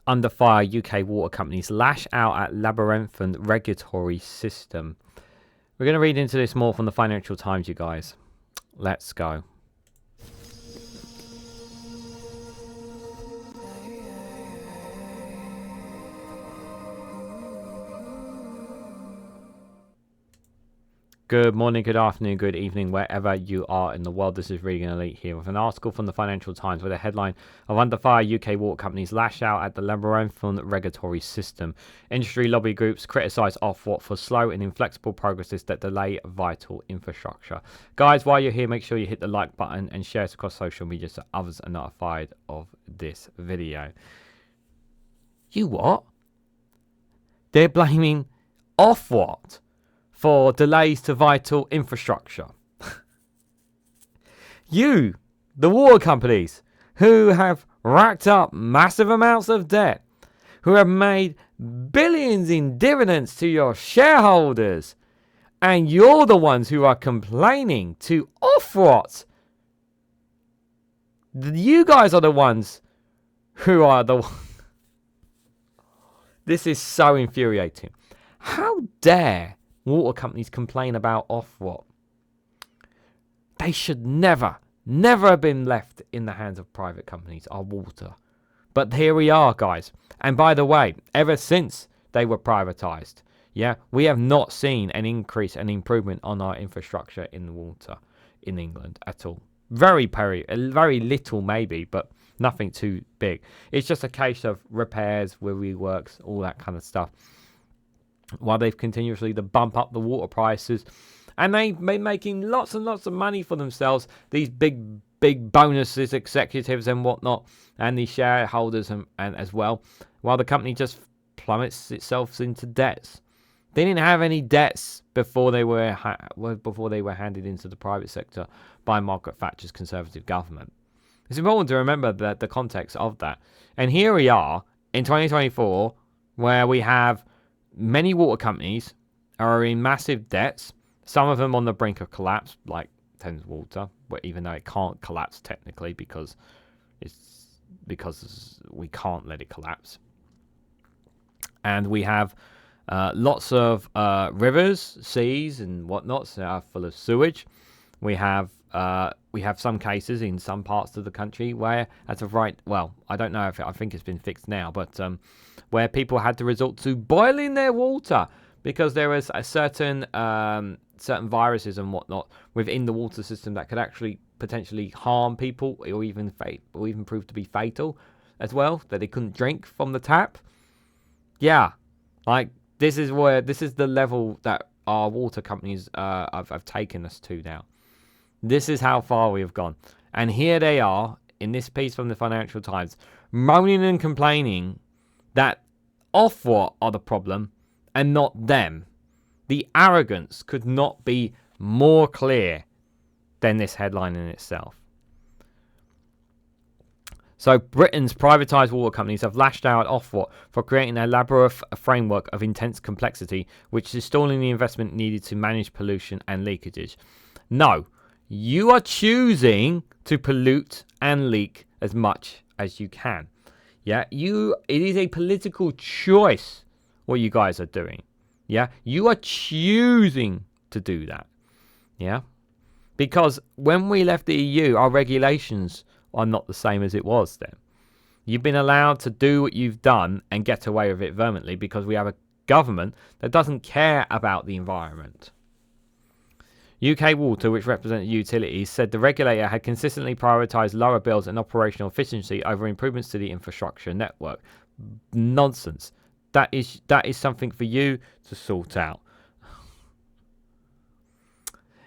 Under fire, UK water companies lash out at labyrinthine regulatory system. We're going to read into this more from the Financial Times, you guys. Let's go. Good morning, good afternoon, good evening, wherever you are in the world. This is Reganelite here with an article from the Financial Times with a headline of Under Fire, UK water companies lash out at the labyrinthine regulatory system. Industry lobby groups criticise Ofwat for slow and inflexible progresses that delay vital infrastructure. Guys, while you're here, make sure you hit the like button and share it across social media so others are notified of this video. You what? They're blaming Ofwat for delays to vital infrastructure. You, the water companies, who have racked up massive amounts of debt, who have made billions in dividends to your shareholders, and you're the ones who are complaining to Ofwat. You guys are the ones who are the... This is so infuriating. How dare water companies complain about Ofwat? They should never have been left in the hands of private companies, our water. But here we are, guys. And by the way, ever since they were privatised, we have not seen an increase and improvement on our infrastructure in the water in England at all. Very little maybe, but nothing too big. It's just a case of repairs, reworks, all that kind of stuff. While they've continuously to bump up the water prices, and they've been making lots and lots of money for themselves, these big bonuses, executives and whatnot, and the shareholders and as well, while the company just plummets itself into debts. They didn't have any debts before they were handed into the private sector by Margaret Thatcher's Conservative government. It's important to remember the context of that. And here we are in 2024, where we have many water companies are in massive debts, some of them on the brink of collapse, like Thames Water, even though it can't collapse technically because we can't let it collapse. And we have lots of rivers, seas, and whatnot full of sewage. We have some cases in some parts of the country where, as of right, well, I don't know if I think it's been fixed now, but where people had to resort to boiling their water because there was a certain viruses and whatnot within the water system that could actually potentially harm people or even prove to be fatal as well, that they couldn't drink from the tap. Yeah, like this is the level that our water companies have taken us to now. This is how far we have gone. And here they are in this piece from the Financial Times, moaning and complaining that Ofwat are the problem and not them. The arrogance could not be more clear than this headline in itself. So Britain's privatised water companies have lashed out at Ofwat for creating a labyrinth framework of intense complexity, which is stalling the investment needed to manage pollution and leakages. No, you are choosing to pollute and leak as much as you can. It is a political choice what you guys are doing. You are choosing to do that. Because when we left the EU, our regulations are not the same as it was then. You've been allowed to do what you've done and get away with it vehemently because we have a government that doesn't care about the environment. UK Water, which represents utilities, said the regulator had consistently prioritised lower bills and operational efficiency over improvements to the infrastructure network. Nonsense. That is something for you to sort out.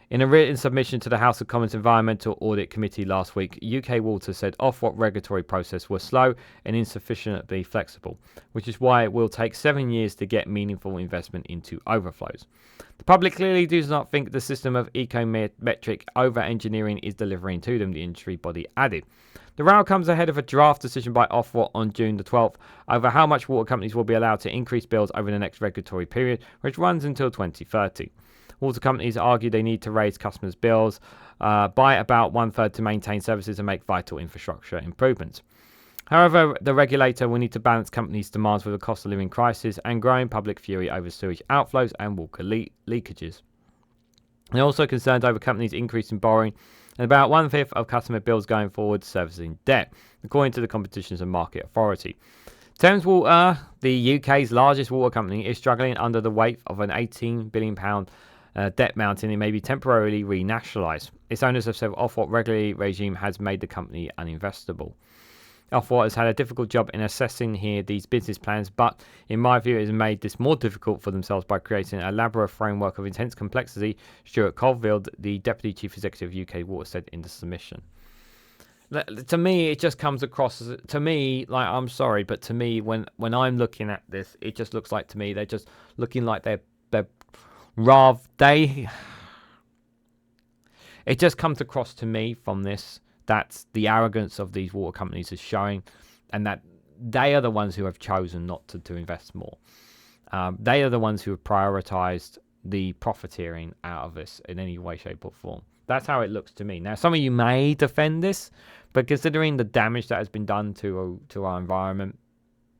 In a written submission to the House of Commons Environmental Audit Committee last week, UK Water said Ofwat regulatory process was slow and insufficiently flexible, which is why it will take 7 years to get meaningful investment into overflows. The public clearly does not think the system of econometric overengineering is delivering to them, the industry body added. The row comes ahead of a draft decision by Ofwat on June the 12th over how much water companies will be allowed to increase bills over the next regulatory period, which runs until 2030. Water companies argue they need to raise customers' bills by about 1/3 to maintain services and make vital infrastructure improvements. However, the regulator will need to balance companies' demands with the cost of living crisis and growing public fury over sewage outflows and water leakages. They're also concerned over companies' increasing borrowing and about 1/5 of customer bills going forward servicing debt, according to the Competition and Market Authority. Thames Water, the UK's largest water company, is struggling under the weight of an £18 billion debt mountain. It may be temporarily renationalised. Its owners have said Ofwat regulatory regime has made the company uninvestable. Ofwat has had a difficult job in assessing here these business plans, but in my view, it has made this more difficult for themselves by creating an elaborate framework of intense complexity, Stuart Colville, the Deputy Chief Executive of UK Water, said in the submission. To me, it just comes across as, to me, like, I'm sorry, but to me, when I'm looking at this, it just looks like, to me, they're just looking like they're it just comes across to me from this that the arrogance of these water companies is showing, and that they are the ones who have chosen not to invest more. They are the ones who have prioritised the profiteering out of this in any way, shape or form. That's how it looks to me. Now, some of you may defend this, but considering the damage that has been done to our environment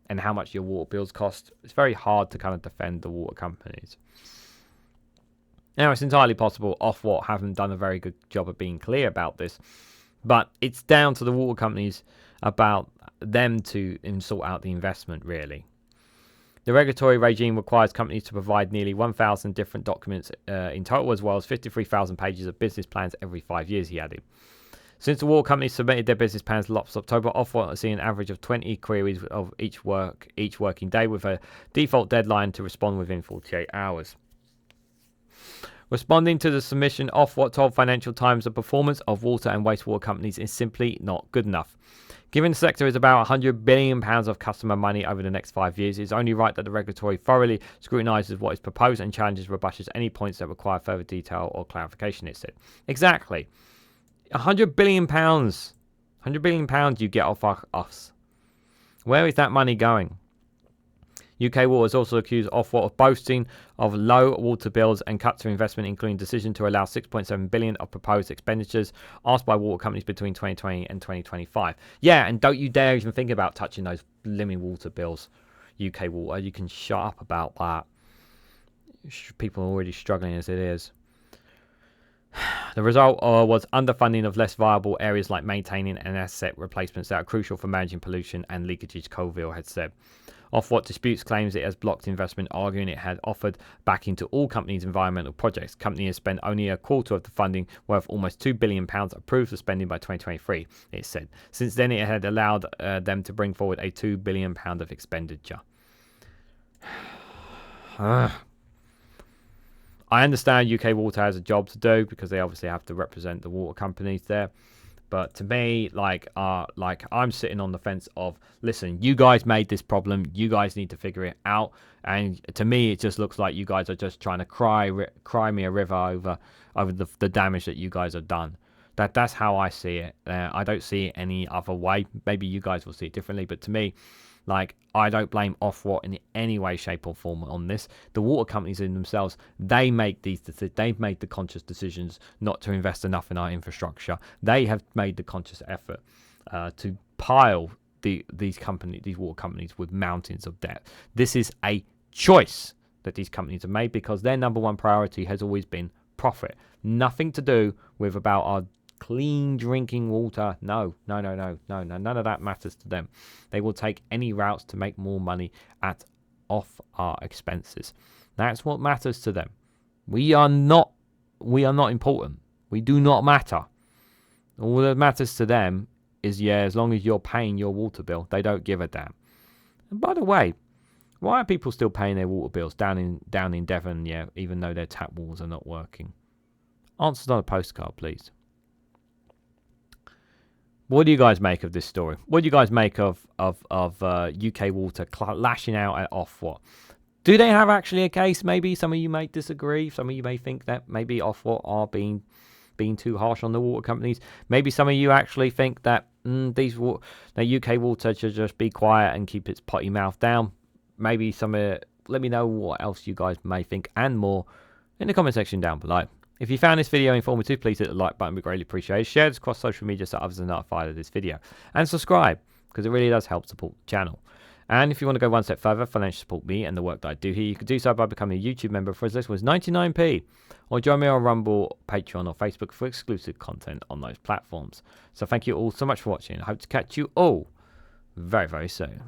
and how much your water bills cost, it's very hard to kind of defend the water companies. Now, it's entirely possible Ofwat haven't done a very good job of being clear about this, but it's down to the water companies about them to sort out the investment, really. The regulatory regime requires companies to provide nearly 1,000 different documents in total, as well as 53,000 pages of business plans every 5 years, he added. Since the water companies submitted their business plans last October, Ofwat has seen an average of 20 queries of each working day, with a default deadline to respond within 48 hours. Responding to the submission, Ofwat told Financial Times the performance of water and wastewater companies is simply not good enough. Given the sector is about £100 billion of customer money over the next 5 years, it's only right that the regulatory thoroughly scrutinises what is proposed and challenges rebushes any points that require further detail or clarification, it said. Exactly. £100 billion. £100 billion you get off us. Where is that money going? UK Water has also accused Ofwat of boasting of low water bills and cuts to investment, including decision to allow £6.7 billion of proposed expenditures asked by water companies between 2020 and 2025. Yeah, and don't you dare even think about touching those blimmin' water bills, UK Water. You can shut up about that. People are already struggling as it is. The result was underfunding of less viable areas like maintaining and asset replacements that are crucial for managing pollution and leakages, Colville had said. Ofwat disputes claims it has blocked investment, arguing it had offered backing to all companies' environmental projects. Company has spent only a quarter of the funding, worth almost £2 billion, approved for spending by 2023, it said. Since then, it had allowed them to bring forward a £2 billion of expenditure. I understand UK Water has a job to do because they obviously have to represent the water companies there. But to me, like I'm sitting on the fence of, listen, you guys made this problem. You guys need to figure it out. And to me, it just looks like you guys are just trying to cry me a river over the damage that you guys have done. That's how I see it. I don't see it any other way. Maybe you guys will see it differently. But to me, like, I don't blame Ofwat in any way, shape or form on this. The water companies in themselves, they make they've made the conscious decisions not to invest enough in our infrastructure. They have made the conscious effort to pile these water companies with mountains of debt. This is a choice that these companies have made because their number one priority has always been profit. Nothing to do with about our clean drinking water. No, none of that matters to them. They will take any routes to make more money off our expenses. That's what matters to them. We are not important. We do not matter. All that matters to them is, as long as you're paying your water bill, they don't give a damn. And by the way, why are people still paying their water bills down in Devon, even though their tap walls are not working? Answers on a postcard, please. What do you guys make of this story? What do you guys make of UK Water lashing out at Ofwat? Do they have actually a case? Maybe some of you may disagree. Some of you may think that maybe Ofwat are being too harsh on the water companies. Maybe some of you actually think that UK Water should just be quiet and keep its potty mouth down. Maybe let me know what else you guys may think and more in the comment section down below. If you found this video informative, please hit the like button. We greatly appreciate it. Share this across social media so others are notified of this video. And subscribe. because it really does help support the channel. And if you want to go one step further, financially support me and the work that I do here, you can do so by becoming a YouTube member for as little as 99p, or join me on Rumble, Patreon, or Facebook for exclusive content on those platforms. So thank you all so much for watching. I hope to catch you all very, very soon.